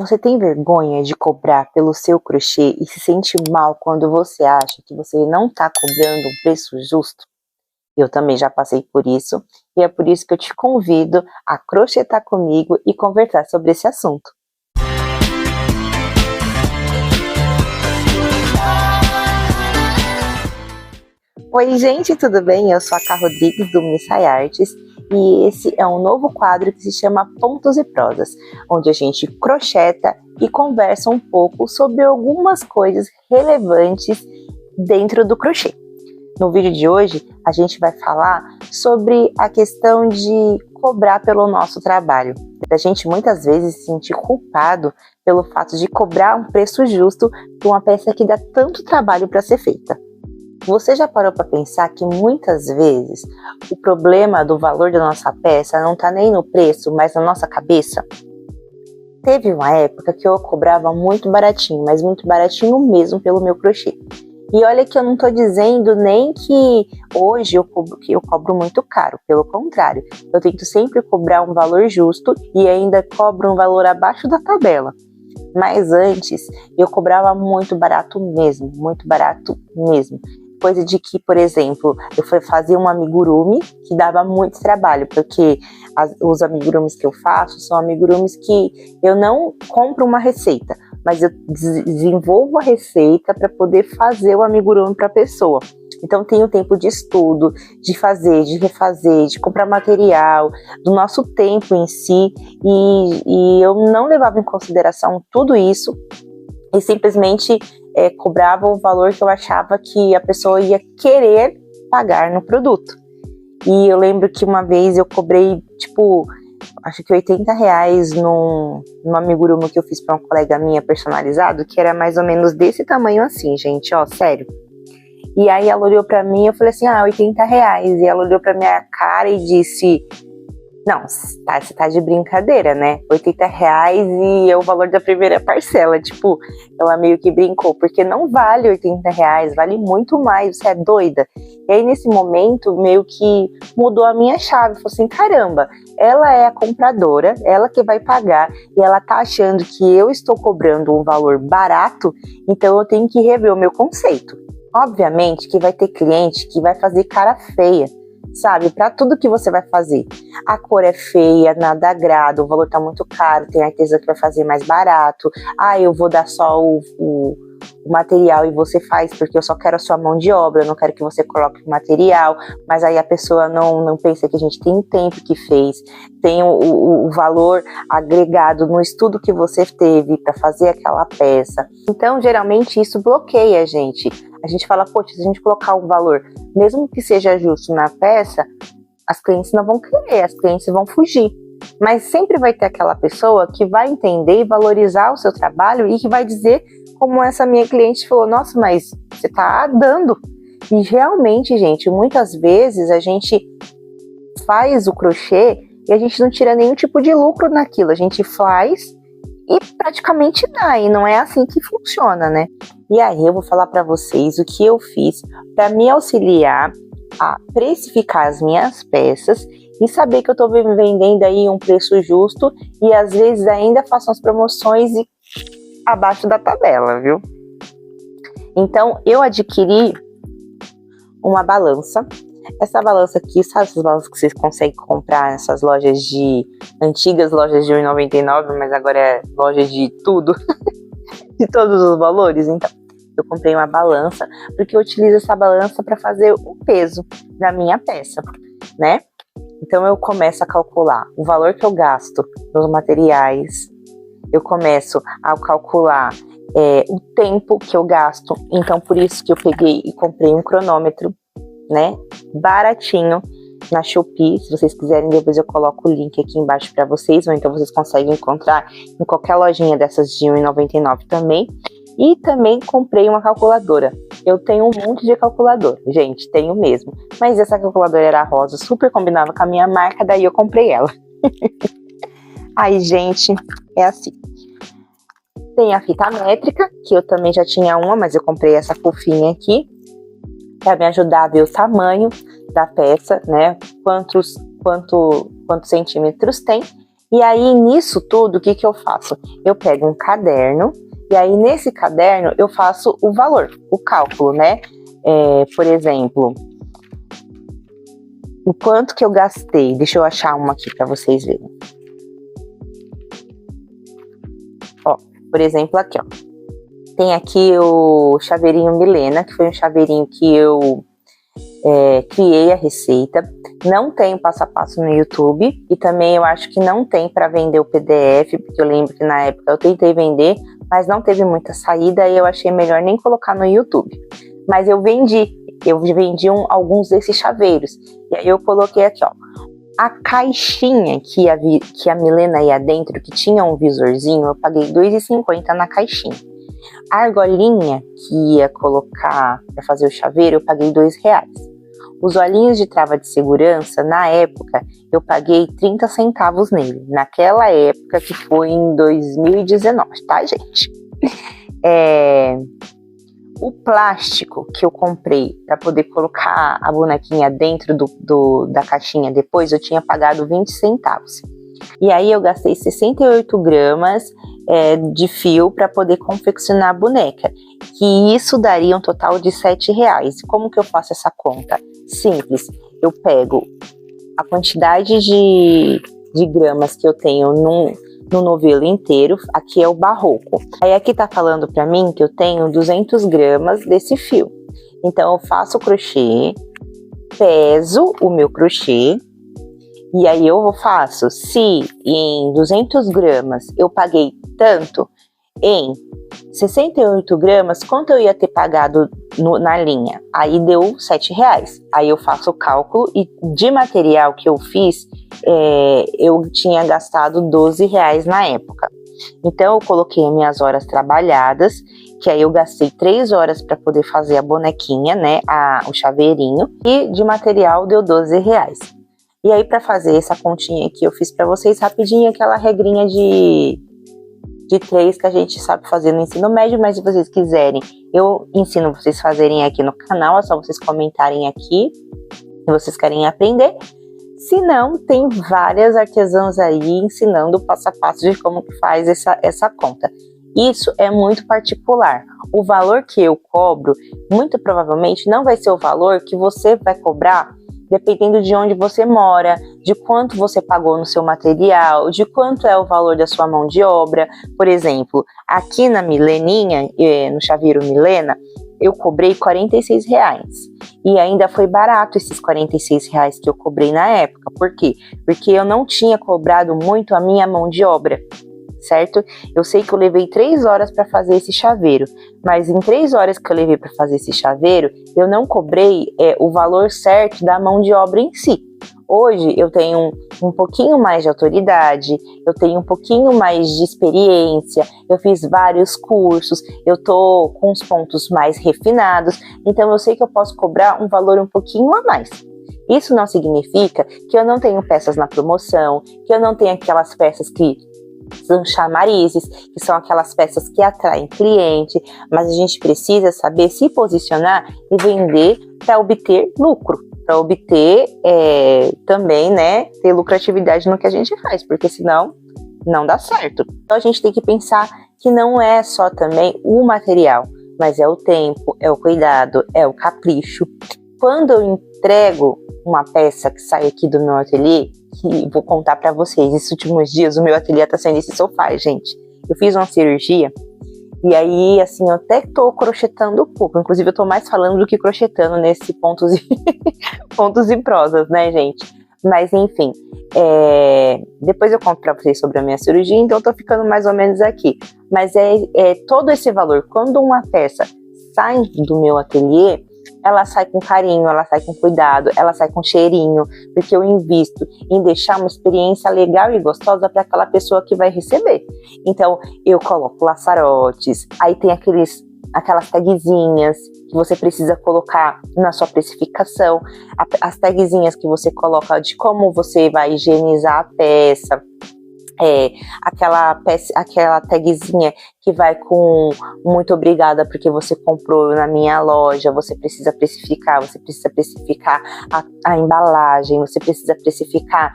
Você tem vergonha de cobrar pelo seu crochê e se sente mal quando você acha que você não está cobrando um preço justo? Eu também já passei por isso e é por isso que eu te convido a crochetar comigo e conversar sobre esse assunto. Oi gente, tudo bem? Eu sou a Ká Rodrigues do Missai Artes e esse é um novo quadro que se chama Pontos e Prosas, onde a gente crocheta e conversa um pouco sobre algumas coisas relevantes dentro do crochê. No vídeo de hoje a gente vai falar sobre a questão de cobrar pelo nosso trabalho. A gente muitas vezes se sentir culpado pelo fato de cobrar um preço justo por uma peça que dá tanto trabalho para ser feita. Você já parou para pensar que muitas vezes o problema do valor da nossa peça não está nem no preço, mas na nossa cabeça? Teve uma época que eu cobrava muito baratinho, mas muito baratinho mesmo pelo meu crochê. E olha que eu não estou dizendo nem que hoje eu cobro muito caro, pelo contrário, eu tento sempre cobrar um valor justo e ainda cobro um valor abaixo da tabela. Mas antes eu cobrava muito barato mesmo. Coisa de que, por exemplo, eu fazia um amigurumi que dava muito trabalho, porque os amigurumis que eu faço são amigurumis que eu não compro uma receita, mas eu desenvolvo a receita para poder fazer o amigurumi para a pessoa. Então tem o tempo de estudo, de fazer, de refazer, de comprar material, do nosso tempo em si, e eu não levava em consideração tudo isso e simplesmente cobrava o valor que eu achava que a pessoa ia querer pagar no produto. E eu lembro que uma vez eu cobrei, acho que R$80 num amigurumi que eu fiz para uma colega minha personalizado, que era mais ou menos desse tamanho assim, gente, ó, sério. E aí ela olhou pra mim e eu falei assim, R$80. E ela olhou pra minha cara e disse, não, você tá de brincadeira, né? R$80 e é o valor da primeira parcela. Ela meio que brincou, porque não vale R$80, vale muito mais, você é doida? E aí nesse momento meio que mudou a minha chave, falei assim, caramba, ela é a compradora, ela que vai pagar e ela tá achando que eu estou cobrando um valor barato, então eu tenho que rever o meu conceito. Obviamente que vai ter cliente que vai fazer cara feia, sabe? Para tudo que você vai fazer. A cor é feia, nada agrada, o valor tá muito caro, tem artesã que vai fazer mais barato. Eu vou dar só o material e você faz porque eu só quero a sua mão de obra, eu não quero que você coloque o material, mas aí a pessoa não pensa que a gente tem o tempo que fez, tem o valor agregado no estudo que você teve para fazer aquela peça. Então, geralmente, isso bloqueia a gente. A gente fala, poxa, se a gente colocar um valor, mesmo que seja justo na peça, as clientes não vão querer, as clientes vão fugir. Mas sempre vai ter aquela pessoa que vai entender e valorizar o seu trabalho e que vai dizer, como essa minha cliente falou, nossa, mas você tá dando. E realmente, gente, muitas vezes a gente faz o crochê e a gente não tira nenhum tipo de lucro naquilo. A gente faz e praticamente dá, e não é assim que funciona, né? E aí eu vou falar para vocês o que eu fiz para me auxiliar a precificar as minhas peças e saber que eu estou vendendo aí um preço justo e às vezes ainda faço as promoções abaixo da tabela, viu? Então eu adquiri uma balança. Essa balança aqui, sabe essas balanças que vocês conseguem comprar nessas lojas antigas lojas de R$1,99, mas agora é loja de tudo, de todos os valores? Então, eu comprei uma balança, porque eu utilizo essa balança para fazer o peso da minha peça, né? Então, eu começo a calcular o valor que eu gasto nos materiais, eu começo a calcular o tempo que eu gasto, então por isso que eu peguei e comprei um cronômetro, né, baratinho na Shopee. Se vocês quiserem, depois eu coloco o link aqui embaixo para vocês, ou então vocês conseguem encontrar em qualquer lojinha dessas de R$1,99 também. E também comprei uma calculadora. Eu tenho um monte de calculadora, gente, tenho mesmo, mas essa calculadora era rosa, super combinava com a minha marca, daí eu comprei ela. Aí, gente, é assim. Tem a fita métrica, que eu também já tinha uma, mas eu comprei essa fofinha aqui, para me ajudar a ver o tamanho da peça, né? Quantos centímetros tem. E aí, nisso tudo, o que que eu faço? Eu pego um caderno, e aí nesse caderno eu faço o valor, o cálculo, né? Por exemplo, o quanto que eu gastei. Deixa eu achar uma aqui para vocês verem. Ó, por exemplo, aqui, ó. Tem aqui o chaveirinho Milena, que foi um chaveirinho que eu criei a receita. Não tem passo a passo no YouTube, e também eu acho que não tem para vender o PDF, porque eu lembro que na época eu tentei vender, mas não teve muita saída e eu achei melhor nem colocar no YouTube. Mas eu vendi alguns desses chaveiros. E aí eu coloquei aqui, ó, a caixinha que a Milena ia dentro, que tinha um visorzinho, eu paguei R$2,50 na caixinha. A argolinha que ia colocar para fazer o chaveiro, eu paguei R$2. Os olhinhos de trava de segurança, na época, eu paguei 30 centavos nele. Naquela época, que foi em 2019, tá, gente? O plástico que eu comprei para poder colocar a bonequinha dentro da caixinha depois, eu tinha pagado 20 centavos. E aí eu gastei 68 gramas de fio para poder confeccionar a boneca, que isso daria um total de R$7. Como que eu faço essa conta? Simples, eu pego a quantidade de gramas que eu tenho no novelo inteiro, aqui é o barroco. Aí aqui tá falando para mim que eu tenho 200 gramas desse fio. Então eu faço o crochê, peso o meu crochê, e aí eu faço, se em 200 gramas eu paguei tanto, em 68 gramas, quanto eu ia ter pagado na linha? Aí deu R$7. Aí eu faço o cálculo, e de material que eu fiz, eu tinha gastado R$12 na época. Então eu coloquei minhas horas trabalhadas, que aí eu gastei 3 horas para poder fazer a bonequinha, né, o chaveirinho, e de material deu R$12. E aí, para fazer essa continha aqui, eu fiz para vocês rapidinho aquela regrinha de 3 que a gente sabe fazer no ensino médio, mas se vocês quiserem, eu ensino vocês fazerem aqui no canal, é só vocês comentarem aqui se vocês querem aprender. Se não, tem várias artesãs aí ensinando o passo a passo de como que faz essa conta. Isso é muito particular. O valor que eu cobro, muito provavelmente, não vai ser o valor que você vai cobrar dependendo de onde você mora, de quanto você pagou no seu material, de quanto é o valor da sua mão de obra. Por exemplo, aqui na Mileninha, no chaveiro Milena, eu cobrei R$46. E ainda foi barato esses R$46 que eu cobrei na época. Por quê? Porque eu não tinha cobrado muito a minha mão de obra, certo? Eu sei que eu levei 3 horas para fazer esse chaveiro, mas em 3 horas que eu levei para fazer esse chaveiro, eu não cobrei o valor certo da mão de obra em si. Hoje eu tenho um pouquinho mais de autoridade, eu tenho um pouquinho mais de experiência, eu fiz vários cursos, eu tô com os pontos mais refinados, então eu sei que eu posso cobrar um valor um pouquinho a mais. Isso não significa que eu não tenho peças na promoção, que eu não tenho aquelas peças que são chamarizes, que são aquelas peças que atraem cliente, mas a gente precisa saber se posicionar e vender para obter lucro, para obter também, né, ter lucratividade no que a gente faz, porque senão não dá certo. Então a gente tem que pensar que não é só também o material, mas é o tempo, é o cuidado, é o capricho. Quando eu entrego uma peça que sai aqui do meu ateliê, que vou contar para vocês, esses últimos dias o meu ateliê tá sendo esse sofá, gente. Eu fiz uma cirurgia e aí, assim, eu até tô crochetando um pouco. Inclusive, eu tô mais falando do que crochetando nesse pontos e prosas, né, gente? Mas, enfim, depois eu conto pra vocês sobre a minha cirurgia, então eu tô ficando mais ou menos aqui. Mas todo esse valor, quando uma peça sai do meu ateliê, ela sai com carinho, ela sai com cuidado, ela sai com cheirinho, porque eu invisto em deixar uma experiência legal e gostosa para aquela pessoa que vai receber. Então, eu coloco laçarotes, aí tem aquelas tagzinhas que você precisa colocar na sua precificação, as tagzinhas que você coloca de como você vai higienizar a peça, aquela tagzinha que vai com muito obrigada porque você comprou na minha loja. Você precisa precificar a embalagem, você precisa precificar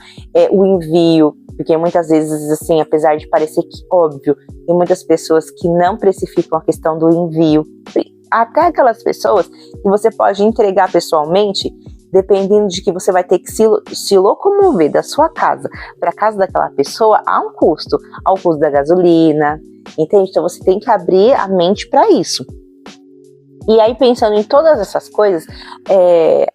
o envio, porque muitas vezes, assim, apesar de parecer que óbvio, tem muitas pessoas que não precificam a questão do envio, até aquelas pessoas que você pode entregar pessoalmente, dependendo de que você vai ter que se locomover da sua casa para a casa daquela pessoa, há um custo, ao custo da gasolina, entende? Então você tem que abrir a mente para isso. E aí, pensando em todas essas coisas,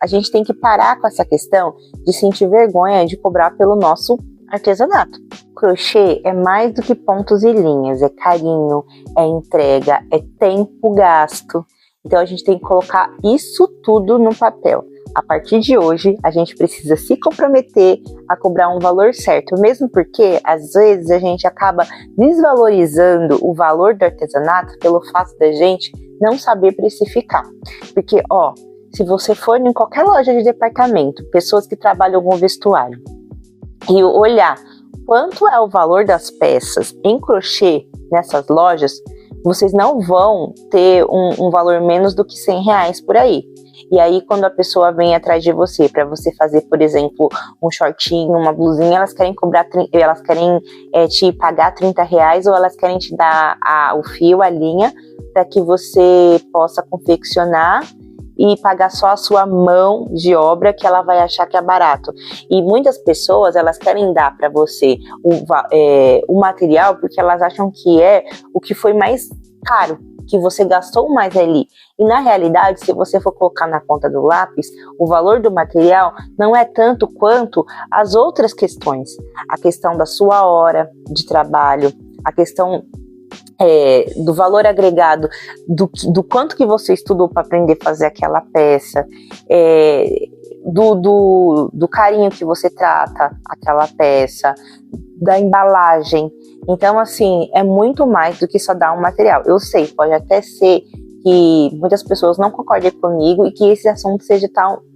a gente tem que parar com essa questão de sentir vergonha de cobrar pelo nosso artesanato. Crochê é mais do que pontos e linhas, é carinho, é entrega, é tempo gasto. Então a gente tem que colocar isso tudo no papel. A partir de hoje, a gente precisa se comprometer a cobrar um valor certo, mesmo porque, às vezes, a gente acaba desvalorizando o valor do artesanato pelo fato da gente não saber precificar. Porque, se você for em qualquer loja de departamento, pessoas que trabalham com vestuário, e olhar quanto é o valor das peças em crochê nessas lojas, vocês não vão ter um valor menos do que R$100 por aí. E aí, quando a pessoa vem atrás de você para você fazer, por exemplo, um shortinho, uma blusinha, elas querem te pagar R$30, ou elas querem te dar o fio, a linha, para que você possa confeccionar e pagar só a sua mão de obra, que ela vai achar que é barato. E muitas pessoas, elas querem dar para você o material porque elas acham que é o que foi mais caro, que você gastou mais ali. E na realidade, se você for colocar na ponta do lápis, o valor do material não é tanto quanto as outras questões. A questão da sua hora de trabalho, a questão do valor agregado, do quanto que você estudou para aprender a fazer aquela peça, do carinho que você trata aquela peça, da embalagem. Então, assim, é muito mais do que só dar um material. Eu sei, pode até ser que muitas pessoas não concordem comigo e que esse assunto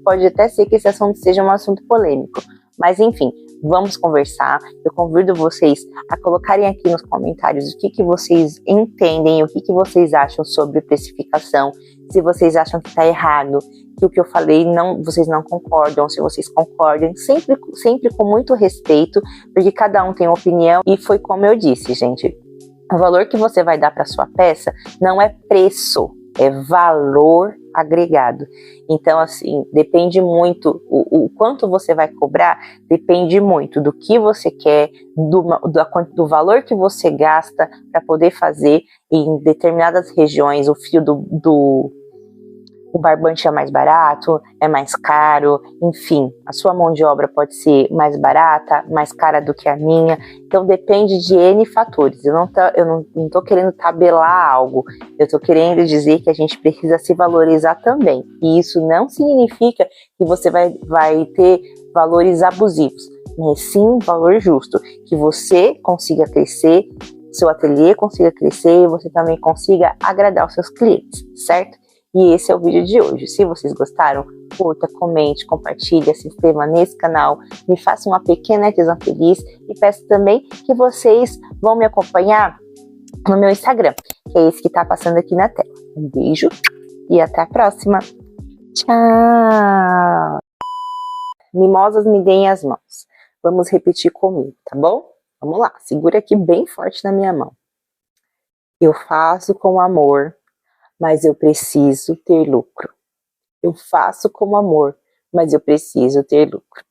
pode até ser que esse assunto seja um assunto polêmico. Mas, enfim, vamos conversar. Eu convido vocês a colocarem aqui nos comentários o que vocês entendem, o que vocês acham sobre precificação, se vocês acham que está errado, que o que eu falei vocês não concordam, se vocês concordam, sempre com muito respeito, porque cada um tem uma opinião. E foi como eu disse, gente, o valor que você vai dar para sua peça não é preço, é valor agregado. Então, assim, depende muito, o quanto você vai cobrar, depende muito do que você quer, do valor que você gasta para poder fazer. Em determinadas regiões, o fio o barbante é mais barato, é mais caro, enfim, a sua mão de obra pode ser mais barata, mais cara do que a minha. Então depende de N fatores. Eu não tô querendo tabelar algo, eu tô querendo dizer que a gente precisa se valorizar também. E isso não significa que você vai ter valores abusivos, mas sim valor justo, que você consiga crescer, seu ateliê consiga crescer e você também consiga agradar os seus clientes, certo? E esse é o vídeo de hoje. Se vocês gostaram, curta, comente, compartilhe, se inscreva nesse canal, me faça uma pequena artesã feliz e peço também que vocês vão me acompanhar no meu Instagram, que é esse que tá passando aqui na tela. Um beijo e até a próxima. Tchau! Mimosas, me deem as mãos. Vamos repetir comigo, tá bom? Vamos lá, segura aqui bem forte na minha mão. Eu faço com amor, mas eu preciso ter lucro. Eu faço com amor, mas eu preciso ter lucro.